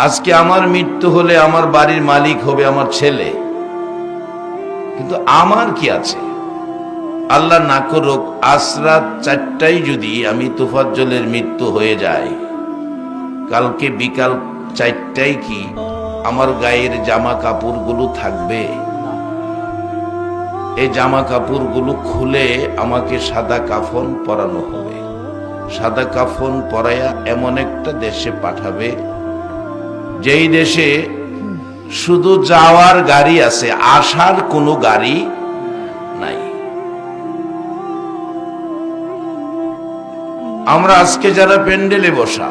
আজকে আমার মৃত্যু হলে আমার বাড়ির মালিক হবে আমার ছেলে, কিন্তু আমার কি আছে? আল্লাহ না করুক আজ রাত 4টায় যদি আমি তোফাজ্জলের মৃত্যু হয়ে যায়, কালকে বিকাল 4টায় কি আমার গায়ের জামা কাপড়গুলো থাকবে? এই জামা কাপড়গুলো খুলে আমাকে সাদা কাফন পরানো হবে। সাদা কাফন পরাইয়া এমন একটা দেশে পাঠাবে যেই দেশে শুধু যাওয়ার গাড়ি আছে, আসার কোনো গাড়ি নাই। আমরা আজকে যারা প্যান্ডেলে বসা,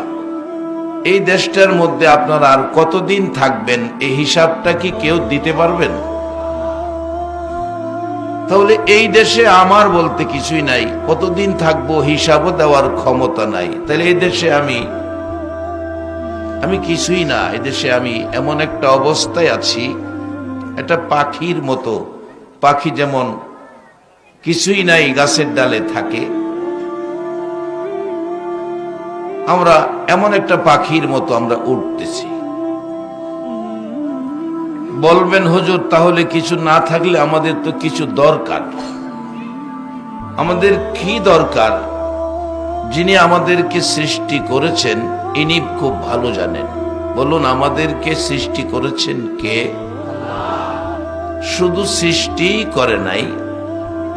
এই দেশটার মধ্যে আপনারা আর কতদিন থাকবেন এই হিসাবটা কি কেউ দিতে পারবেন? তাহলে এই দেশে আমার বলতে কিছুই নাই, কতদিন থাকবো হিসাবও দেওয়ার ক্ষমতা নাই। তাহলে এই দেশে আমি কিছুই না। এই দেশে আমি এমন একটা অবস্থায় আছি, একটা পাখির মতো। পাখি যেমন কিছুই নাই, গাছের ডালে থাকে, আমরা এমন একটা পাখির মতো আমরা উঠতেছি। বলবেন হুজুর তাহলে কিছু না থাকলে আমাদের তো কিছু দরকার। আমাদের কি দরকার? যিনি আমাদেরকে সৃষ্টি করেছেন ইনি খুব ভালো জানেন। বলুন, আমাদেরকে সৃষ্টি করেছেন কে? শুধু সৃষ্টি করে নাই,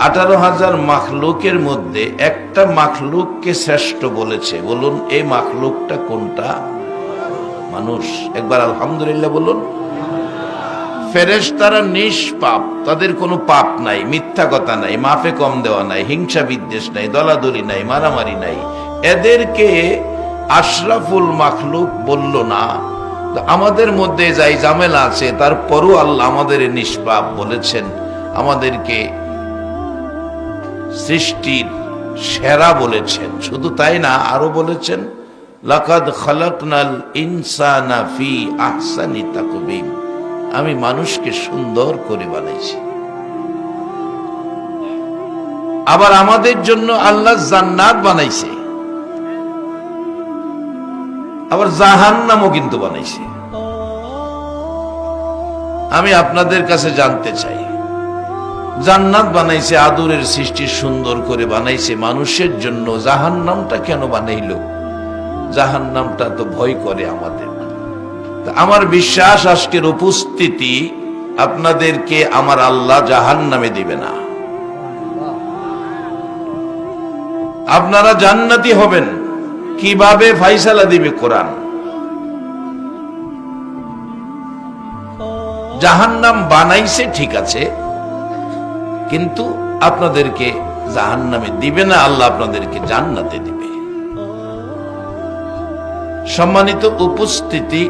18,000 মাখলুকের মধ্যে একটা মাখলুককে শ্রেষ্ঠ বলেছে। বলুন এই মাখলুকটা কোনটা? মানুষ। একবার আলহামদুলিল্লাহ বলুন। ফেরেশতারা নিষ্পাপ, তাদের কোনো পাপ নাই, মিথ্যা কথা নাই, মাফে কম দেওয়া নাই, হিংসা বিদ্বেষ নাই, দলাদলি নাই, মারামারি নাই। এদেরকে আশরাফুল মাখলুক বলল না। আমাদের মধ্যে যাই ঝামেলা আছে, তারপরও আল্লাহ আমাদের নিষ্পাপ বলেছেন, আমাদেরকে সৃষ্টির সেরা বলেছেন। শুধু তাই না, আরো বলেছেন লাকাদ খালাকনাল ইনসানা ফি আহসানি তাকবীম, আমি মানুষকে সুন্দর করে বানাইছি। আবার আমাদের জন্য আল্লাহ জান্নাত বানাইছে, আবার জাহান্নামও কিন্তু বানাইছে। আমি আপনাদের কাছে জানতে চাই, জান্নাত বানাইছে, আদরের সৃষ্টি সুন্দর করে বানাইছে মানুষের জন্য, জাহান্নামটা কেন বানাইলো? জাহান্নামটা তো ভয় করে আমাদের। আমার বিশ্বাস আজকের উপস্থিতি আপনাদেরকে আমার আল্লাহ জাহান্নামে দিবে না, আপনারা জান্নাতি হবেন। কিভাবে ফাইসালা দিবে কোরআন। জাহান্নাম বানাইছে ঠিক আছে, কিন্তু আপনাদেরকে জাহান্নামে দিবে না, আল্লাহ আপনাদেরকে জান্নাতে দিবে। সম্মানিত উপস্থিতি,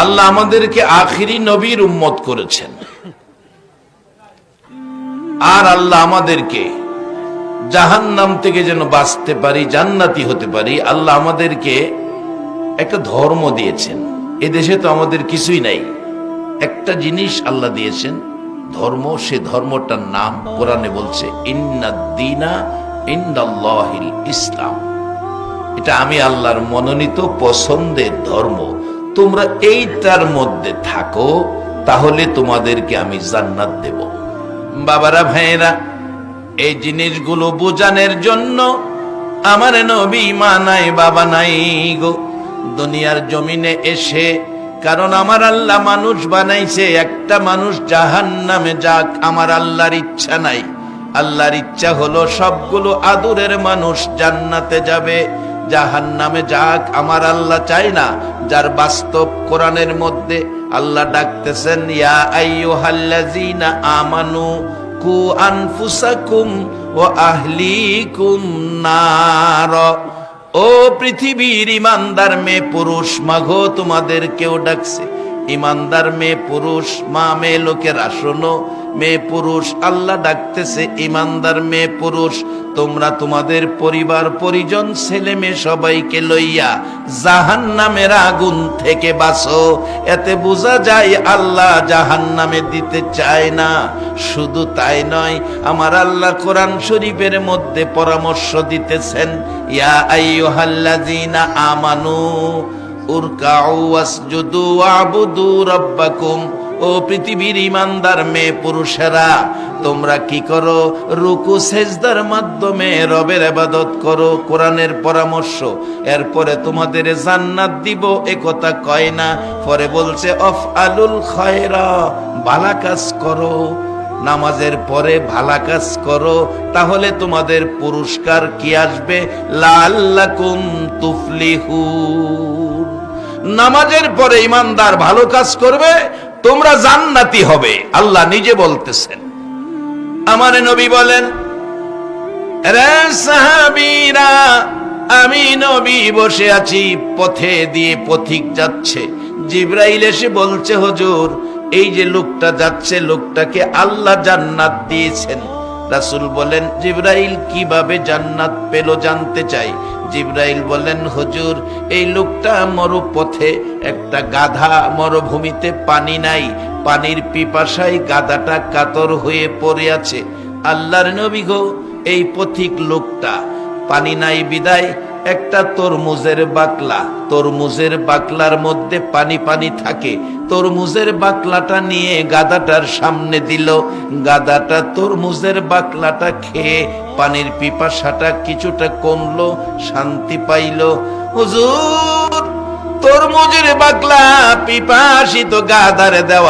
আল্লাহ আমাদেরকে আখিরি নবীর উম্মত করেছেন, আর আল্লাহ আমাদেরকে জাহান্নাম থেকে যেন বাঁচতে পারি, জান্নাতি হতে পারি, আল্লাহ আমাদেরকে একটা ধর্ম দিয়েছেন। এদেশে তো আমাদের কিছুই নাই, একটা জিনিস আল্লাহ দিয়েছেন, ধর্ম। সে ধর্মটার নাম কোরআনে বলছে ইন্নাদ-দীনা ইনদাল্লাহিল ইসলাম। এটা আমি আল্লাহর মনোনীত পছন্দের ধর্ম। তোমরা এইটার মধ্যে থাকো, তাহলে তোমাদেরকে আমি জান্নাত দেব। বাবারা, ভাইয়েরা, এই জিনিসগুলো বোঝানোর জন্য আমার নবী মা নাই বাবা নাই গো দুনিয়ার জমিনে এসে। কারণ আমার আল্লাহ মানুষ বানাইছে, একটা মানুষ জাহান্নামে যাক আমার আল্লাহর ইচ্ছা নাই। আল্লাহর ইচ্ছা হলো সবগুলো আদরের মানুষ জান্নাতে যাবে, জাহান্নামে যাক আমার আল্লাহ চাই না। যার বাস্তব কোরআনের মধ্যে আল্লাহ ডাকতেছেন ইয়া আইয়ুহাল্লাযীনা আমানু কু আনফুসাকুম ওয়া আহলিকুম নার। ও পৃথিবীর ইমানদার মেয়ে পুরুষ, মাগো তোমাদের কেউ ডাকছে। ইমানদার মেয়ে পুরুষ, মা মেয়ে লোকেরা শোনো, মেয়ে পুরুষ আল্লাহ ডাকতেছে, ইমানদার মেয়ে পুরুষ তোমরা তোমাদের পরিবার পরিজন ছেলে মেয়ে সবাইকে লইয়া জাহান্নামের আগুন থেকে বাঁচো। এতে বোঝা যায় আল্লাহ জাহান্নামে দিতে চায় না। শুধু তাই নয়, আমার আল্লাহ কোরআন শরীফের মধ্যে পরামর্শ দিতেছেন ইয়া আইয়ুহাল্লাযীনা আমানু উরকাউ ওয়াসজুদু ওয়াবুদু রাব্বাকুম। ও পৃথিবীর ইমানদার মেয়ে পুরুষেরা, তোমরা কি করো? রুকু সেজদার মাধ্যমে রবের ইবাদত করো। কোরআনের পরামর্শ। এরপরে তোমাদের জান্নাত দিব এ কথা কয় না, পরে বলছে অফআলুল খায়রা, ভালো কাজ করো। নামাজের পরে ভালো কাজ করো, তাহলে তোমাদের পুরস্কার কি আসবে? লাআল্লাকুম তুফলিহুন। নামাজের পরে ইমানদার ভালো কাজ করবে, তোমরা জান্নাতি হবে। আল্লাহ নিজে বলতেছেন। আমার নবী বলেন, রে সাহাবীরা, আমি নবী বসে আছি, পথে দিয়ে পথিক যাচ্ছে। জিবরাইল এসে বলছে, হুজুর এই যে লোকটা যাচ্ছে, লোকটাকে আল্লাহ জান্নাত দিয়েছেন। রাসূল বলেন, জিবরাইল কিভাবে জান্নাত পেল জানতে চাই। জিবরাইল বলেন, হুজুর এই লোকটা মরুপথে, একটা গাধা, মরুভূমিতে পানি নাই, পানির পিপাসায় গাধাটা কাতর হয়ে পড়ে আছে। আল্লাহর নবী গো, এই পথিক লোকটা পানি নাই বিদায় একটা তরমুজের বাকলা, তরমুজের বাকলার মধ্যে পানি পানি থাকে, তরমুজের বাকলাটা নিয়ে গাধাটার সামনে দিল। গাধাটা তরমুজের বাকলাটা খেয়ে পানির পিপাসাটা কিছুটা কমলো, শান্তি পাইল। হুজুর তরমুজের বাকলা পিপাসিত গাধারে দেওয়া